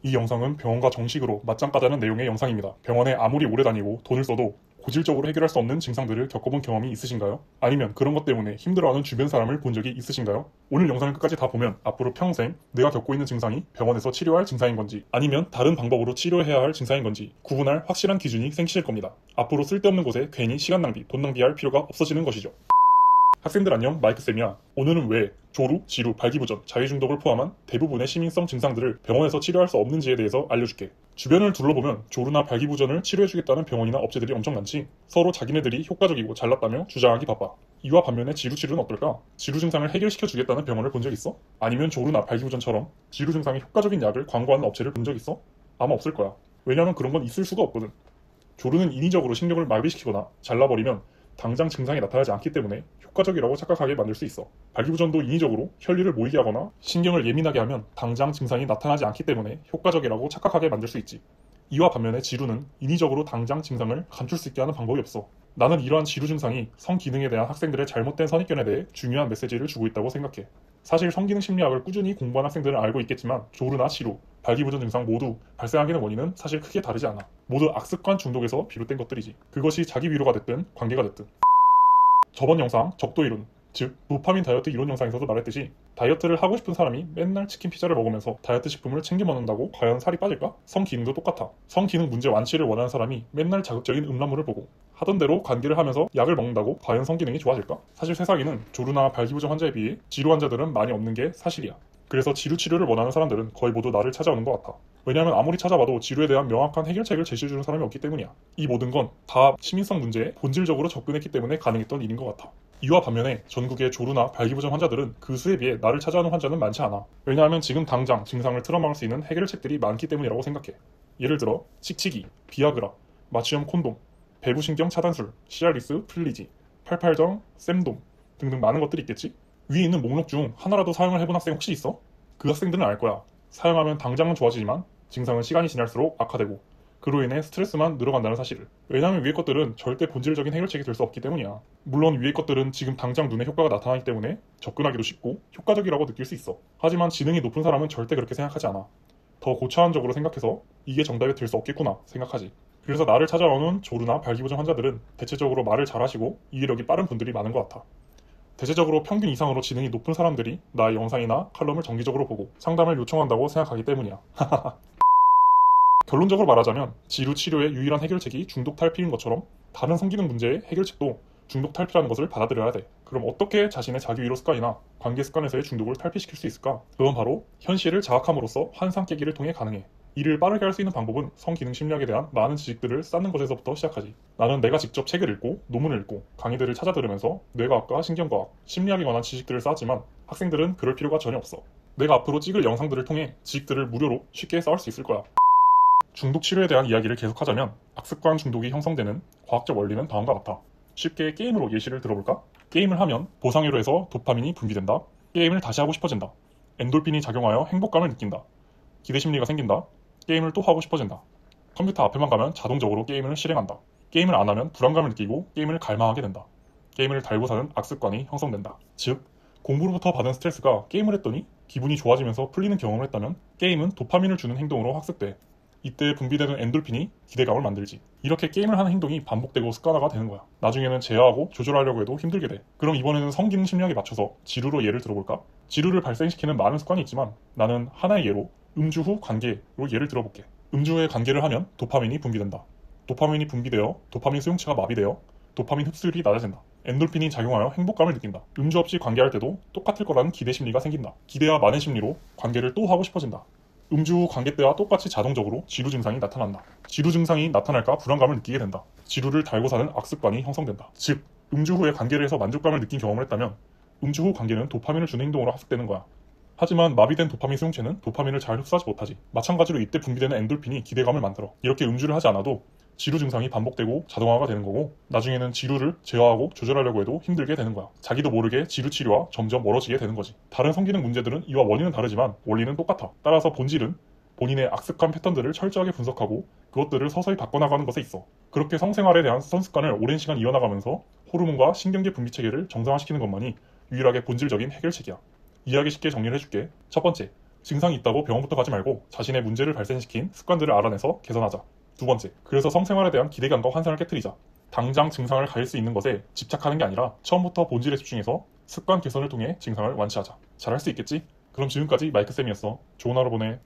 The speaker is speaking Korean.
이 영상은 병원과 정식으로 맞짱 까자는 내용의 영상입니다. 병원에 아무리 오래 다니고 돈을 써도 고질적으로 해결할 수 없는 증상들을 겪어본 경험이 있으신가요? 아니면 그런 것 때문에 힘들어하는 주변 사람을 본 적이 있으신가요? 오늘 영상을 끝까지 다 보면 앞으로 평생 내가 겪고 있는 증상이 병원에서 치료할 증상인 건지 아니면 다른 방법으로 치료해야 할 증상인 건지 구분할 확실한 기준이 생기실 겁니다. 앞으로 쓸데없는 곳에 괜히 시간 낭비, 돈 낭비할 필요가 없어지는 것이죠. 학생들 안녕, 마이크쌤이야. 오늘은 왜 조루, 지루, 발기부전, 자위중독을 포함한 대부분의 시민성 증상들을 병원에서 치료할 수 없는지에 대해서 알려줄게. 주변을 둘러보면 조루나 발기부전을 치료해주겠다는 병원이나 업체들이 엄청 많지. 서로 자기네들이 효과적이고 잘났다며 주장하기 바빠. 이와 반면에 지루 치료는 어떨까? 지루 증상을 해결시켜주겠다는 병원을 본 적 있어? 아니면 조루나 발기부전처럼 지루 증상에 효과적인 약을 광고하는 업체를 본 적 있어? 아마 없을 거야. 왜냐면 그런 건 있을 수가 없거든. 조루는 인위적으로 신경을 마비시키거나 잘라버리면 당장 증상이 나타나지 않기 때문에 효과적이라고 착각하게 만들 수 있어. 발기부전도 인위적으로 혈류를 모이게 하거나 신경을 예민하게 하면 당장 증상이 나타나지 않기 때문에 효과적이라고 착각하게 만들 수 있지. 이와 반면에 지루는 인위적으로 당장 증상을 감출 수 있게 하는 방법이 없어. 나는 이러한 지루 증상이 성기능에 대한 학생들의 잘못된 선입견에 대해 중요한 메시지를 주고 있다고 생각해. 사실 성기능 심리학을 꾸준히 공부한 학생들은 알고 있겠지만 조루나 지루, 발기부전 증상 모두 발생하게 된 원인은 사실 크게 다르지 않아. 모두 악습관 중독에서 비롯된 것들이지. 그것이 자기 위로가 됐든 관계가 됐든. 저번 영상 적도 이론, 즉 도파민 다이어트 이론 영상에서도 말했듯이 다이어트를 하고 싶은 사람이 맨날 치킨 피자를 먹으면서 다이어트 식품을 챙겨 먹는다고 과연 살이 빠질까? 성기능도 똑같아. 성기능 문제 완치를 원하는 사람이 맨날 자극적인 음란물을 보고 하던 대로 관계를 하면서 약을 먹는다고 과연 성기능이 좋아질까? 사실 세상에는 조루나 발기부전 환자에 비해 지루 환자들은 많이 없는 게 사실이야. 그래서 지루 치료를 원하는 사람들은 거의 모두 나를 찾아오는 것 같아. 왜냐하면 아무리 찾아봐도 지루에 대한 명확한 해결책을 제시해주는 사람이 없기 때문이야. 이 모든 건 다 시민성 문제에 본질적으로 접근했기 때문에 가능했던 일인 것 같아. 이와 반면에 전국의 조루나 발기부전 환자들은 그 수에 비해 나를 찾아오는 환자는 많지 않아. 왜냐하면 지금 당장 증상을 틀어막을 수 있는 해결책들이 많기 때문이라고 생각해. 예를 들어 칙칙이, 비아그라, 마취형 콘돔, 배부신경 차단술, 시알리스, 플리지, 팔팔정, 쌤돔 등등 많은 것들이 있겠지? 위에 있는 목록 중 하나라도 사용을 해본 학생 혹시 있어? 그 학생들은 알 거야. 사용하면 당장은 좋아지지만 증상은 시간이 지날수록 악화되고 그로 인해 스트레스만 늘어간다는 사실을. 왜냐하면 위의 것들은 절대 본질적인 해결책이 될 수 없기 때문이야. 물론 위의 것들은 지금 당장 눈에 효과가 나타나기 때문에 접근하기도 쉽고 효과적이라고 느낄 수 있어. 하지만 지능이 높은 사람은 절대 그렇게 생각하지 않아. 더 고차원적으로 생각해서 이게 정답이 될 수 없겠구나 생각하지. 그래서 나를 찾아오는 조루나 발기부전 환자들은 대체적으로 말을 잘하시고 이해력이 빠른 분들이 많은 것 같아. 대체적으로 평균 이상으로 지능이 높은 사람들이 나의 영상이나 칼럼을 정기적으로 보고 상담을 요청한다고 생각하기 때문이야. 결론적으로 말하자면 지루 치료의 유일한 해결책이 중독 탈피인 것처럼 다른 성기능 문제의 해결책도 중독 탈피라는 것을 받아들여야 돼. 그럼 어떻게 자신의 자기 위로 습관이나 관계 습관에서의 중독을 탈피시킬 수 있을까? 그건 바로 현실을 자학함으로써 환상 깨기를 통해 가능해. 이를 빠르게 할 수 있는 방법은 성기능 심리학에 대한 많은 지식들을 쌓는 것에서부터 시작하지. 나는 내가 직접 책을 읽고 논문을 읽고 강의들을 찾아 들으면서 뇌과학과 신경과학, 심리학에 관한 지식들을 쌓았지만 학생들은 그럴 필요가 전혀 없어. 내가 앞으로 찍을 영상들을 통해 지식들을 무료로 쉽게 쌓을 수 있을 거야. 중독 치료에 대한 이야기를 계속하자면 악습관 중독이 형성되는 과학적 원리는 다음과 같아. 쉽게 게임으로 예시를 들어볼까? 게임을 하면 보상으로 해서 도파민이 분비된다. 게임을 다시 하고 싶어진다. 엔돌핀이 작용하여 행복감을 느낀다. 기대심리가 생긴다. 게임을 또 하고 싶어진다. 컴퓨터 앞에만 가면 자동적으로 게임을 실행한다. 게임을 안 하면 불안감을 느끼고 게임을 갈망하게 된다. 게임을 달고 사는 악습관이 형성된다. 즉, 공부로부터 받은 스트레스가 게임을 했더니 기분이 좋아지면서 풀리는 경험을 했다면 게임은 도파민을 주는 행동으로 학습돼. 이때 분비되는 엔돌핀이 기대감을 만들지. 이렇게 게임을 하는 행동이 반복되고 습관화가 되는 거야. 나중에는 제어하고 조절하려고 해도 힘들게 돼. 그럼 이번에는 성기능 심리학에 맞춰서 지루로 예를 들어볼까? 지루를 발생시키는 많은 습관이 있지만 나는 하나의 예로 음주 후 관계로 예를 들어볼게. 음주 후에 관계를 하면 도파민이 분비된다. 도파민이 분비되어 도파민 수용체가 마비되어 도파민 흡수율이 낮아진다. 엔돌핀이 작용하여 행복감을 느낀다. 음주 없이 관계할 때도 똑같을 거라는 기대 심리가 생긴다. 기대와 만회 심리로 관계를 또 하고 싶어진다. 음주 후 관계 때와 똑같이 자동적으로 지루 증상이 나타난다. 지루 증상이 나타날까 불안감을 느끼게 된다. 지루를 달고 사는 악습관이 형성된다. 즉, 음주 후에 관계를 해서 만족감을 느낀 경험을 했다면 음주 후 관계는 도파민을 주는 행동으로 학습되는 거야. 하지만 마비된 도파민 수용체는 도파민을 잘 흡수하지 못하지. 마찬가지로 이때 분비되는 엔돌핀이 기대감을 만들어. 이렇게 음주를 하지 않아도 지루 증상이 반복되고 자동화가 되는 거고 나중에는 지루를 제어하고 조절하려고 해도 힘들게 되는 거야. 자기도 모르게 지루 치료와 점점 멀어지게 되는 거지. 다른 성기능 문제들은 이와 원인은 다르지만 원리는 똑같아. 따라서 본질은 본인의 악습관 패턴들을 철저하게 분석하고 그것들을 서서히 바꿔나가는 것에 있어. 그렇게 성생활에 대한 선습관을 오랜 시간 이어나가면서 호르몬과 신경계 분비 체계를 정상화시키는 것만이 유일하게 본질적인 해결책이야. 이해하기 쉽게 정리를 해줄게. 첫 번째, 증상이 있다고 병원부터 가지 말고 자신의 문제를 발생시킨 습관들을 알아내서 개선하자. 두 번째, 그래서 성생활에 대한 기대감과 환상을 깨트리자. 당장 증상을 가릴 수 있는 것에 집착하는 게 아니라 처음부터 본질에 집중해서 습관 개선을 통해 증상을 완치하자. 잘할 수 있겠지? 그럼 지금까지 마이크쌤이었어. 좋은 하루 보내.